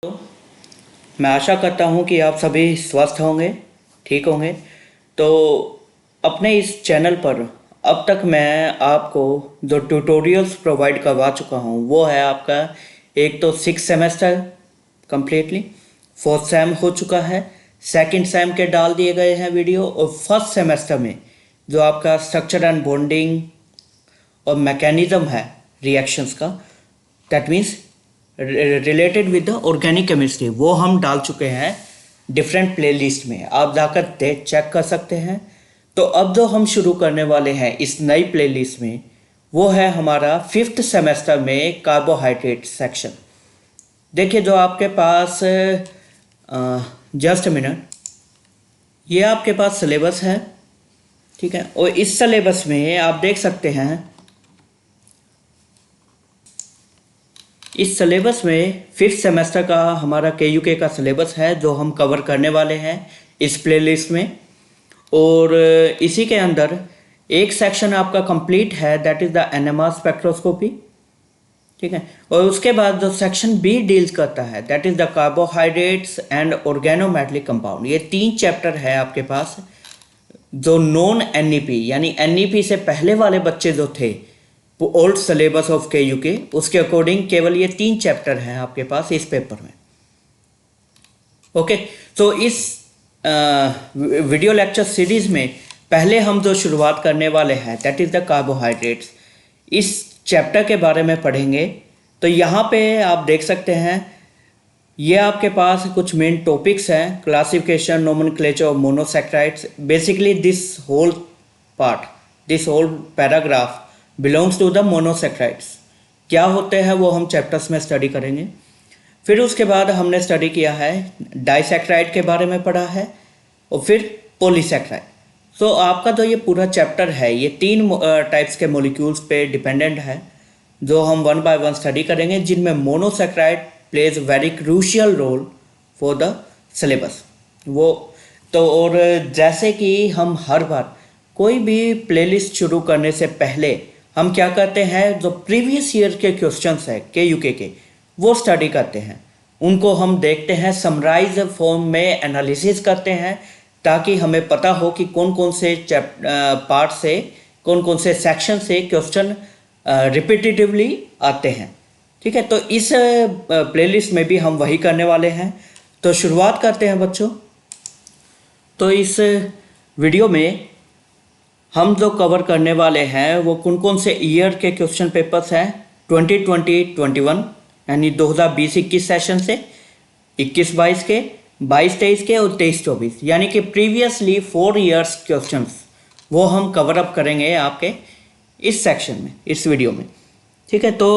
मैं आशा करता हूँ कि आप सभी स्वस्थ होंगे, ठीक होंगे। तो अपने इस चैनल पर अब तक मैं आपको जो ट्यूटोरियल्स प्रोवाइड करवा चुका हूँ वो है आपका एक तो 6 सेमेस्टर कम्प्लीटली, 4th सेम हो चुका है, 2nd सेम के डाल दिए गए हैं वीडियो, और 1st सेमेस्टर में जो आपका स्ट्रक्चर एंड बॉन्डिंग और मैकेनिज्म है रिएक्शंस का, that means related with the organic chemistry, वो हम डाल चुके हैं डिफरेंट प्लेलिस्ट में। आप जाकर चेक कर सकते हैं। तो अब जो हम शुरू करने वाले हैं इस नई प्लेलिस्ट में वो है हमारा 5th सेमेस्टर में कार्बोहाइड्रेट सेक्शन। देखिए जो आपके पास जस्ट मिनट, ये आपके पास सिलेबस है, ठीक है। और इस सिलेबस में आप देख सकते हैं, इस सिलेबस में 5th सेमेस्टर का हमारा KUK का सिलेबस है जो हम कवर करने वाले हैं इस प्लेलिस्ट में। और इसी के अंदर एक सेक्शन आपका कंप्लीट है, that is the NMR spectroscopy, ठीक है। और उसके बाद जो सेक्शन B डील्स करता है that is the carbohydrates and organometallic compound. ये 3 चैप्टर है आपके पास। जो नॉन NEP यानी NEP से पहले वाले बच्चे जो थे ओल्ड सिलेबस ऑफ KUK, उसके अकॉर्डिंग केवल ये 3 चैप्टर हैं आपके पास इस पेपर में। ओके, तो इस वीडियो लेक्चर सीरीज में पहले हम जो शुरुआत करने वाले हैं दैट इज़ द कार्बोहाइड्रेट्स, इस चैप्टर के बारे में पढ़ेंगे। तो यहाँ पे आप देख सकते हैं, ये आपके पास कुछ मेन टॉपिक्स हैं, classification, nomenclature of monosaccharides. Basically this whole part, this whole paragraph belongs to the monosaccharides. क्या होते हैं वो हम चैप्टर्स में स्टडी करेंगे। फिर उसके बाद हमने स्टडी किया है डाइसैकेराइड के बारे में पढ़ा है, और फिर पॉलीसैकेराइड। सो आपका जो ये पूरा चैप्टर है ये 3 टाइप्स के मॉलिक्यूल्स पे डिपेंडेंट है जो हम 1 बाय 1 स्टडी करेंगे, जिनमें monosaccharide plays very crucial role for the syllabus. वो तो और जैसे कि हम हर बार कोई भी प्लेलिस्ट शुरू करने से पहले हम क्या करते हैं, जो प्रीवियस ईयर के क्वेश्चंस है KUK के वो स्टडी करते हैं, उनको हम देखते हैं, समराइज फॉर्म में एनालिसिस करते हैं, ताकि हमें पता हो कि कौन कौन से पार्ट से, कौन कौन से सेक्शन से क्वेश्चन रिपीटेटिवली आते हैं, ठीक है। तो इस प्लेलिस्ट में भी हम वही करने वाले हैं। तो शुरुआत करते हैं बच्चों। तो इस वीडियो में हम जो कवर करने वाले हैं वो कौन कौन से ईयर के क्वेश्चन पेपर्स हैं, 2020-21 यानी 2020-21 सेशन से, 21-22 के, 22-23 के और 23-24 यानी कि प्रीवियसली 4 ईयर्स क्वेश्चंस, वो हम कवर अप करेंगे आपके इस सेक्शन में, इस वीडियो में, ठीक है। तो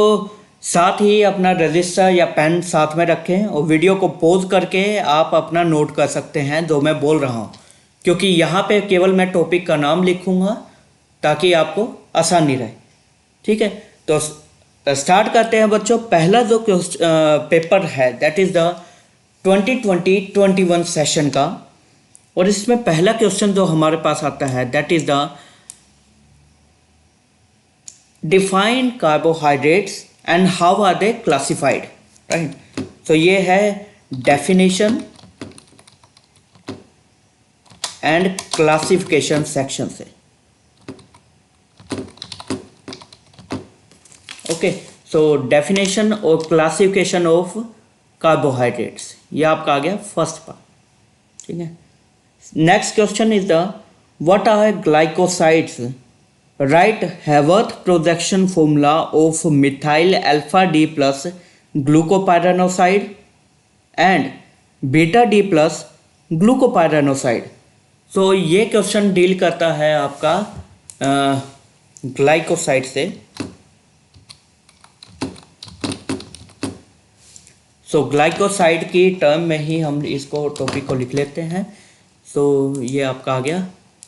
साथ ही अपना रजिस्टर या पेन साथ में रखें और वीडियो को पॉज करके आप अपना नोट कर सकते हैं जो मैं बोल रहा हूँ, क्योंकि यहाँ पे केवल मैं टॉपिक का नाम लिखूँगा ताकि आपको आसानी रहे, ठीक है। तो स्टार्ट करते हैं बच्चों। पहला जो पेपर है दैट इज़ द 2020-21 सेशन का, और इसमें पहला क्वेश्चन जो हमारे पास आता है that is the define carbohydrates and how are they classified, right. तो ये है डेफिनेशन एंड क्लासिफिकेशन सेक्शन से। ओके, सो डेफिनेशन और क्लासिफिकेशन ऑफ कार्बोहाइड्रेट्स, ये आपका आ गया फर्स्ट पार्ट, ठीक है। Next question is the what are glycosides, right Haworth projection formula of methyl alpha D plus glucopyranoside and beta D plus glucopyranoside. तो ये क्वेश्चन डील करता है आपका ग्लाइकोसाइड से। सो ग्लाइकोसाइड की टर्म में ही हम इसको टॉपिक को लिख लेते हैं। सो ये आपका आ गया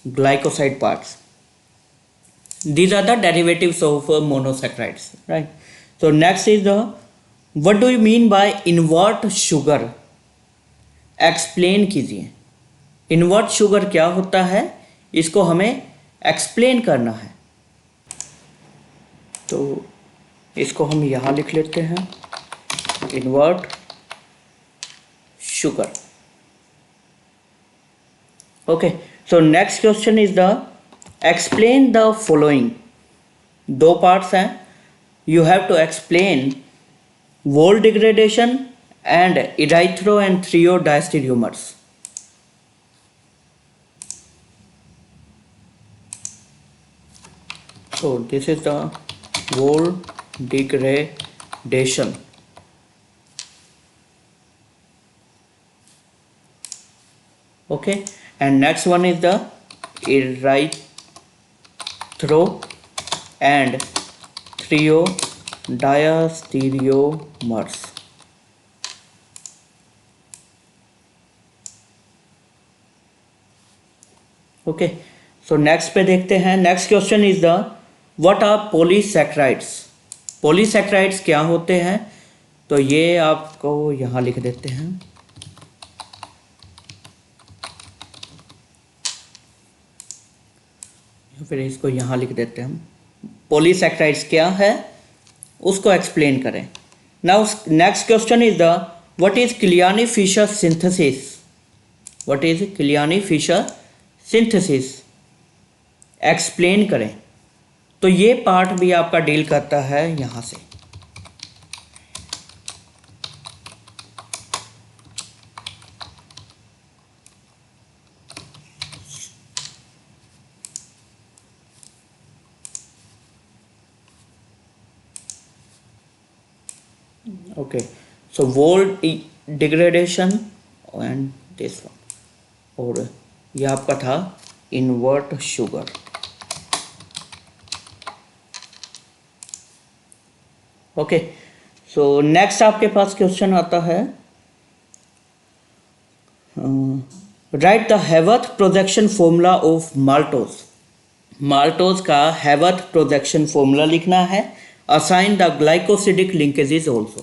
glycoside parts. These are the derivatives of monosaccharides, right? So next is the what do you mean by invert sugar? Explain कीजिए, इन्वर्ट शुगर क्या होता है, इसको हमें एक्सप्लेन करना है। तो इसको हम यहाँ लिख लेते हैं, invert sugar. Okay, so next question is the explain the following. दो पार्ट्स हैं. You have to explain wall degradation and erythro and thiodystereomers. So this is the wall degradation. Okay, and next one is the erythro and thiodystereomers. Okay, so next पे देखते हैं. Next question is the what are polysaccharides. Polysaccharides क्या होते हैं? तो ये आपको यहाँ लिख देते हैं. फिर इसको यहाँ लिख देते हैं. पॉलीसैकेराइड्स क्या है उसको एक्सप्लेन करें. Now next question is the what is Kiliani Fischer synthesis. What is Kiliani Fischer synthesis explain करें. तो ये पार्ट भी आपका डील करता है यहाँ से. Okay, so wall degradation and this one. और ये आपका था invert sugar. Okay, so next आपके पास क्वेश्चन आता है write the Haworth projection formula of maltose. maltose का Haworth projection formula लिखना है. assign the glycosidic linkages also.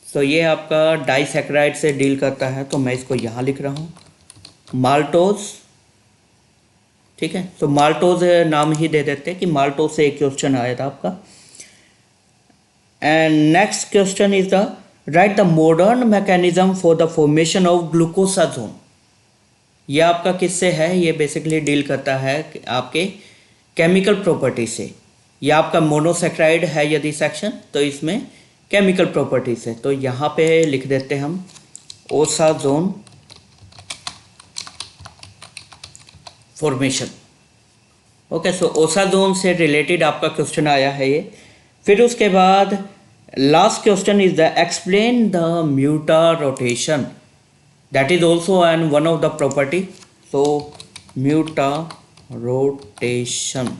तो ये आपका डाइसैकेराइड से डील करता है, तो मैं इसको यहाँ लिख रहा हूँ माल्टोज. ठीक है, तो माल्टोज नाम ही दे देते हैं कि माल्टोज से एक क्वेश्चन आया था आपका. And next question is the write the modern mechanism for the formation of glucosazone. ये आपका किससे है? ये बेसिकली डील करता है आपके केमिकल प्रॉपर्टी से. ये आपका मोनोसैकेराइड है यदि सेक्शन, तो इसमें केमिकल प्रॉपर्टीज है. तो यहाँ पे लिख देते हैं हम osazone formation. Okay, so osazone से रिलेटेड आपका क्वेश्चन आया है ये. फिर उसके बाद last question is the explain the mutarotation. That is also an one of the property. So mutarotation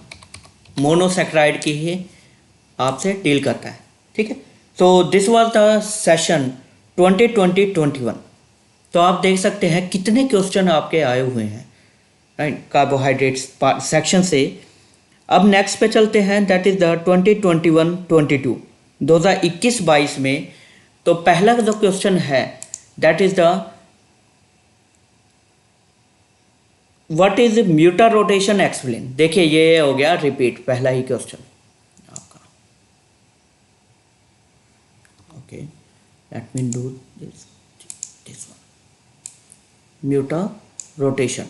monosaccharide की ही आपसे डील करता है. ठीक है, तो दिस वाज द सेशन 2020-21. तो आप देख सकते हैं कितने क्वेश्चन आपके आए हुए हैं राइट कार्बोहाइड्रेट्स सेक्शन से. अब नेक्स्ट पे चलते हैं, दैट इज द 2021-22 2021-22 में. तो पहला जो क्वेश्चन है that is the what is mutarotation explain. देखिए ये हो गया रिपीट, पहला ही क्वेश्चन आपका. Okay, let me do this one. Mutarotation.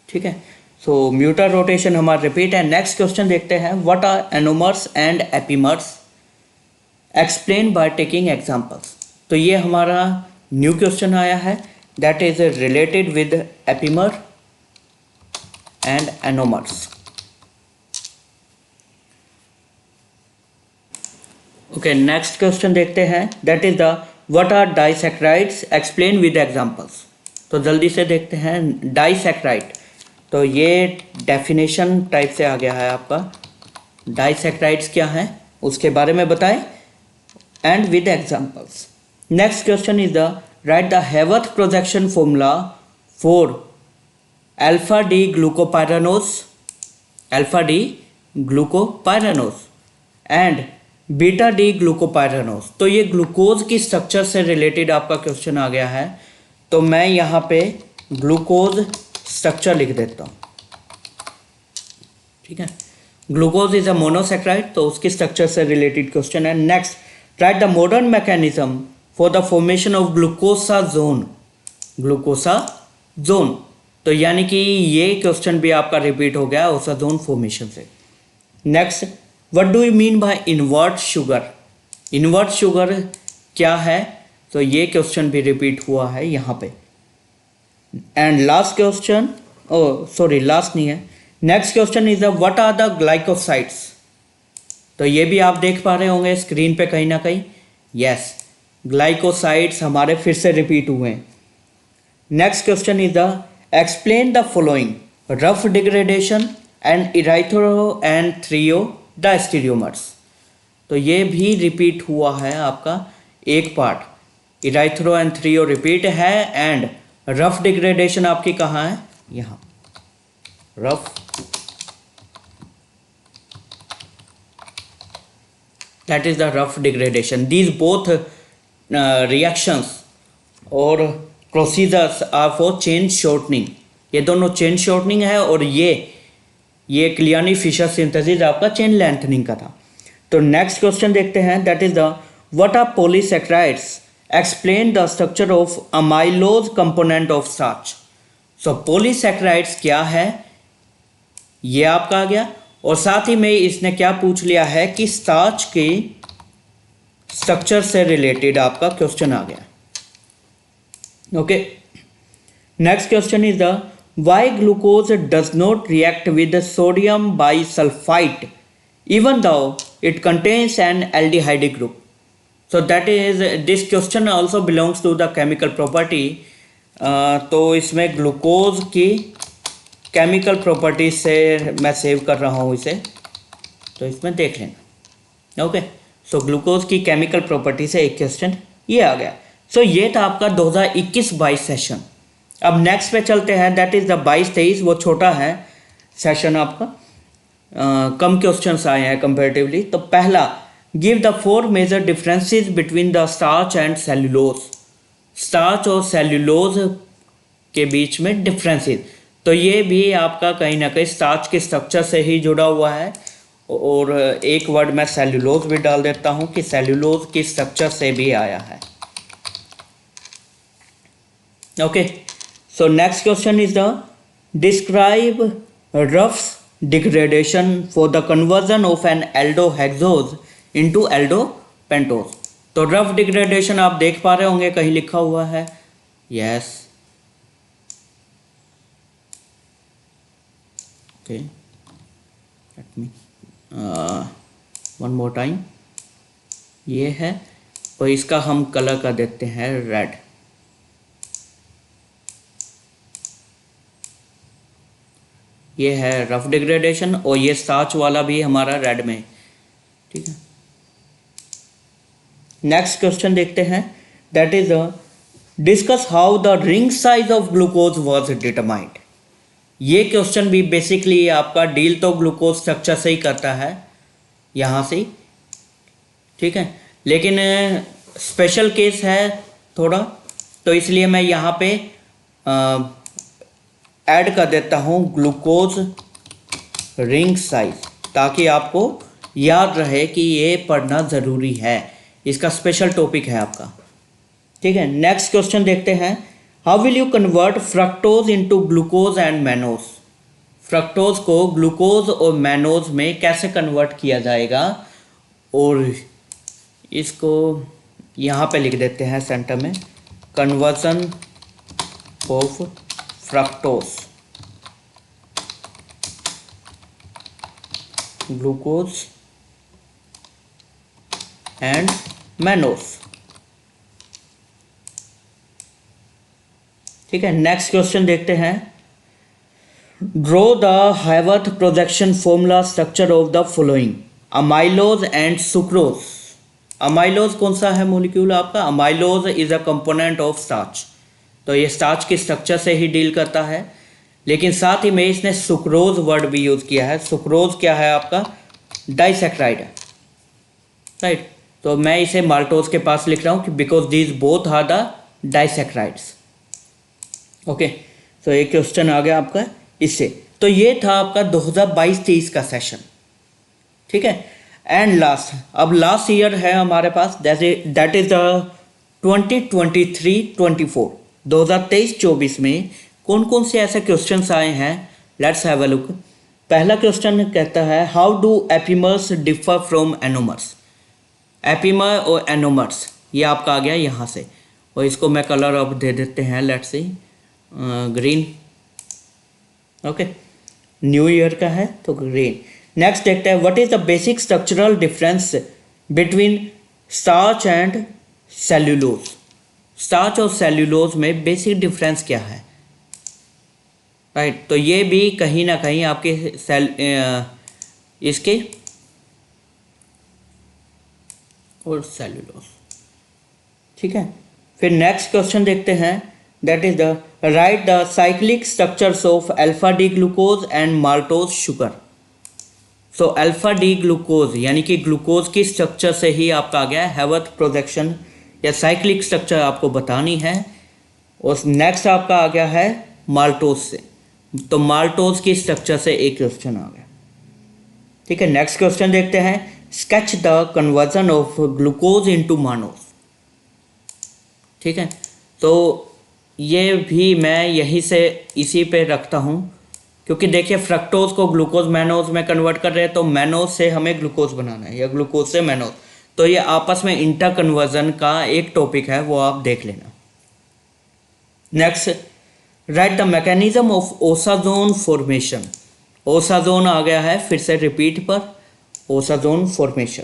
ठीक है, सो म्यूटा रोटेशन हमारा रिपीट है. नेक्स्ट क्वेश्चन देखते हैं, what are anomers and epimers explain by taking examples. तो ये हमारा न्यू क्वेश्चन आया है, that is related with epimer and anomers. Okay, next question देखते हैं, that is the what are disaccharides explain with examples. तो जल्दी से देखते हैं डाइसैकेराइड. तो ये डेफिनेशन टाइप से आ गया है आपका. डाइसैकेराइड्स क्या है उसके बारे में बताएं and with examples. Next question is the write the Haworth projection formula for alpha D glucopyranose and beta D glucopyranose. तो ये ग्लूकोज की स्ट्रक्चर से रिलेटेड आपका क्वेश्चन आ गया है. तो मैं यहाँ पे ग्लूकोज स्ट्रक्चर लिख देता हूँ. ठीक है, ग्लूकोज इज अ मोनोसेक्राइड, तो उसके स्ट्रक्चर से रिलेटेड क्वेश्चन है। Next, right the modern mechanism for the formation of glucosazone. Glucosazone, तो यानी कि ये क्वेश्चन भी आपका रिपीट हो गया ओसा जोन फॉर्मेशन से। Next, what do you mean by invert sugar. Invert sugar क्या है, तो ये क्वेश्चन भी रिपीट हुआ है यहाँ पे। And last question, oh sorry last नहीं है, next question is the what are the glycosides. तो ये भी आप देख पा रहे होंगे स्क्रीन पे कहीं ना कहीं। यस, ग्लाइकोसाइड्स हमारे फिर से रिपीट हुए हैं। Next question is the explain the following, Ruff degradation and erythro and threo diastereomers. तो ये भी रिपीट हुआ है आपका एक part. Erythro and threo repeat है एंड रफ डिग्रेडेशन आपकी कहाँ है, यहाँ Ruff, that is the rough degradation. These both reactions or procedures are for chain shortening. ये दोनों chain shortening है और ये क्लियानी फिशर सिंथेसिस आपका chain lengthening का था। तो नेक्स्ट क्वेश्चन देखते हैं, that is the what are polysaccharides, explain the structure of amylose component of starch. So polysaccharides क्या है ये आपका आ गया, और साथ ही में इसने क्या पूछ लिया है कि स्टार्च के स्ट्रक्चर से रिलेटेड आपका क्वेश्चन आ गया। Okay, next question is the why glucose does not react with sodium bisulphite even though it contains an aldehyde group. So that is, this question also belongs to the chemical property. तो इसमें glucose की chemical properties से मैं save कर रहा हूँ इसे, तो इसमें देख लेना। ओके, सो ग्लूकोज की केमिकल प्रॉपर्टी से एक क्वेश्चन ये आ गया। सो ये था आपका 2021-22 सेशन। अब नेक्स्ट पे चलते हैं, दैट इज द 22-23, वो छोटा है सेशन आपका, कम क्वेश्चंस आए हैं कंपेरेटिवली। तो पहला, give the 4 major differences between the starch and cellulose. Starch और सेल्यूलोज के बीच में डिफरेंसेस, तो ये भी आपका कहीं ना कहीं स्टार्च के स्ट्रक्चर से ही जुड़ा हुआ है। और एक वर्ड मैं सेल्यूलोज भी डाल देता हूँ कि सेल्यूलोज की स्ट्रक्चर से भी आया है। Okay, so next question is the describe Ruff degradation for the conversion of an aldohexose into aldopentose. तो रफ डिग्रेडेशन आप देख पा रहे होंगे कहीं लिखा हुआ है। यस, ओके, लेट मी वन मोर टाइम। ये है, और इसका हम कलर कर देते हैं रेड। ये है रफ डिग्रेडेशन, और ये स्टार्च वाला भी हमारा रेड में, ठीक है। नेक्स्ट क्वेश्चन देखते हैं, that is discuss how the ring size of glucose was determined. ये क्वेश्चन भी बेसिकली आपका डील तो ग्लूकोज स्ट्रक्चर से ही करता है यहाँ से, ठीक है, लेकिन स्पेशल केस है थोड़ा, तो इसलिए मैं यहाँ पे ऐड कर देता हूँ ग्लूकोज रिंग साइज, ताकि आपको याद रहे कि ये पढ़ना ज़रूरी है, इसका स्पेशल टॉपिक है आपका, ठीक है। नेक्स्ट क्वेश्चन देखते हैं, how will you convert fructose into glucose and mannose. Fructose को ग्लूकोज और मैनोज में कैसे कन्वर्ट किया जाएगा, और इसको यहाँ पे लिख देते हैं सेंटर में, conversion of fructose glucose and mannose, ठीक है। नेक्स्ट क्वेश्चन देखते हैं, draw the Haworth projection formula structure of the following, amylose and sucrose. Amylose कौन सा है मॉलिक्यूल आपका, amylose is a component of starch, तो ये स्टार्च के स्ट्रक्चर से ही डील करता है, लेकिन साथ ही में इसने सुक्रोज वर्ड भी यूज किया है। सुक्रोज क्या है आपका, डाइसैकेराइड है, राइट। तो मैं इसे माल्टोज के पास लिख रहा हूँ कि because these both are the disaccharides. Okay, तो एक क्वेश्चन आ गया आपका इससे। तो ये था आपका 2022-23 का सेशन, ठीक है। एंड लास्ट, अब लास्ट ईयर है हमारे पास, दैट इज द 2023-24, 2023-24 में कौन कौन से ऐसे क्वेश्चंस आए हैं, लेट्स हैव अ लुक। पहला क्वेश्चन कहता है how do epimers differ from anomers. Epimer और एनोमर्स ये आपका आ गया यहाँ से, और इसको मैं कलर अब दे देते हैं, let's see green. Okay, new year का है तो ग्रीन। नेक्स्ट देखते हैं what is the basic structural difference between starch and cellulose. Starch और सेल्यूलोज में बेसिक डिफरेंस क्या है, राइट। तो ये भी कहीं ना कहीं आपके इसके और सेल्यूलोज, ठीक है। फिर नेक्स्ट क्वेश्चन देखते हैं, that is the write the cyclic structures of alpha D glucose and maltose sugar. So alpha D glucose यानी कि ग्लूकोज की स्ट्रक्चर से ही आपका आ गया हैवर्थ प्रोजेक्शन या साइक्लिक स्ट्रक्चर आपको बतानी है। और नेक्स्ट आपका आ गया है माल्टोज से, तो माल्टोज की स्ट्रक्चर से एक क्वेश्चन आ गया, ठीक है। नेक्स्ट क्वेश्चन देखते हैं, sketch the conversion of glucose into mannose, ठीक है। तो ये भी मैं यहीं से इसी पे रखता हूँ, क्योंकि देखिए फ्रक्टोज को ग्लूकोज मैनोज में कन्वर्ट कर रहे हैं, तो मैनोज से हमें ग्लूकोज बनाना है या ग्लूकोज से मैनोज, तो ये आपस में इंटर कन्वर्जन का एक टॉपिक है, वो आप देख लेना। Next, right the mechanism of osazone formation. Osazone आ गया है फिर से रिपीट पर, osazone formation.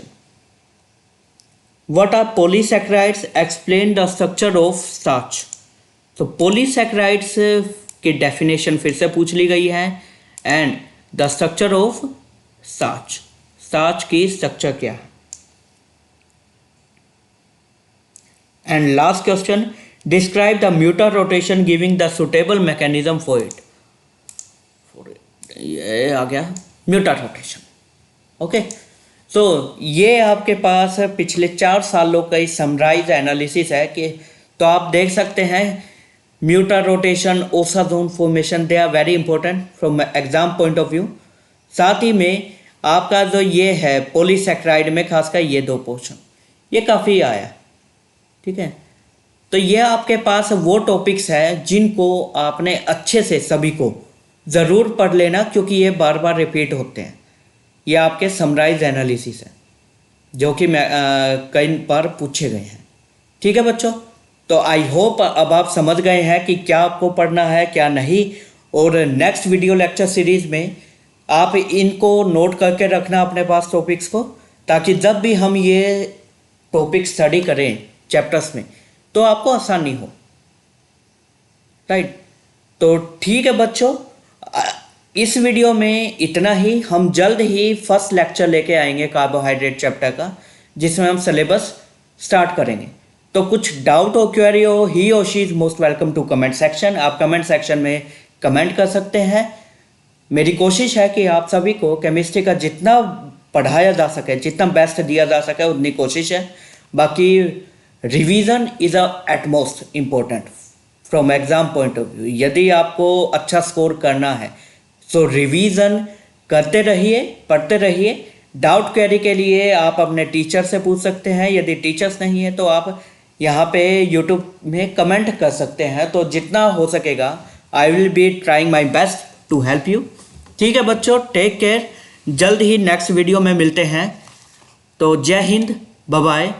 What are polysaccharides, explain the structure of starch. तो पॉलीसैकेराइड्स की डेफिनेशन फिर से पूछ ली गई है, and the structure of starch, starch की स्ट्रक्चर क्या है। And last question, describe the mutarotation giving the suitable mechanism for it. ये आ गया म्यूटर रोटेशन, ओके। सो ये आपके पास पिछले 4 सालों का समराइज एनालिसिस है कि, तो आप देख सकते हैं mutarotation, osazone formation, they are very important from exam point of view. साथ ही में आपका जो ये है पॉलीसैकेराइड में खासकर ये 2 पोर्शन ये काफ़ी आया, ठीक है। तो ये आपके पास वो टॉपिक्स है जिनको आपने अच्छे से सभी को ज़रूर पढ़ लेना, क्योंकि ये बार बार रिपीट होते हैं। ये आपके समराइज एनालिसिस है जो कि कई बार पूछे गए हैं, ठीक है बच्चों। तो आई होप अब आप समझ गए हैं कि क्या आपको पढ़ना है क्या नहीं, और नेक्स्ट वीडियो लेक्चर सीरीज़ में आप इनको नोट करके रखना अपने पास टॉपिक्स को, ताकि जब भी हम ये टॉपिक स्टडी करें चैप्टर्स में तो आपको आसानी हो, राइट। तो ठीक है बच्चों, इस वीडियो में इतना ही। हम जल्द ही फर्स्ट लेक्चर लेके आएंगे कार्बोहाइड्रेट चैप्टर का, जिसमें हम सिलेबस स्टार्ट करेंगे। तो कुछ डाउट हो, क्वेरी हो, ही और she is most welcome to comment section. आप कमेंट सेक्शन में कमेंट कर सकते हैं। मेरी कोशिश है कि आप सभी को केमिस्ट्री का जितना पढ़ाया जा सके, जितना बेस्ट दिया जा सके, उतनी कोशिश है। बाकी revision is at most important from exam point of view. यदि आपको अच्छा स्कोर करना है तो रिवीजन करते रहिए, पढ़ते रहिए। डाउट क्वेरी के लिए आप अपने टीचर से पूछ सकते हैं, यदि टीचर्स नहीं है तो आप यहाँ पे यूट्यूब में कमेंट कर सकते हैं। तो जितना हो सकेगा I will be trying my best to help you, ठीक है बच्चों। टेक केयर, जल्द ही नेक्स्ट वीडियो में मिलते हैं। तो जय हिंद, बाय बाय।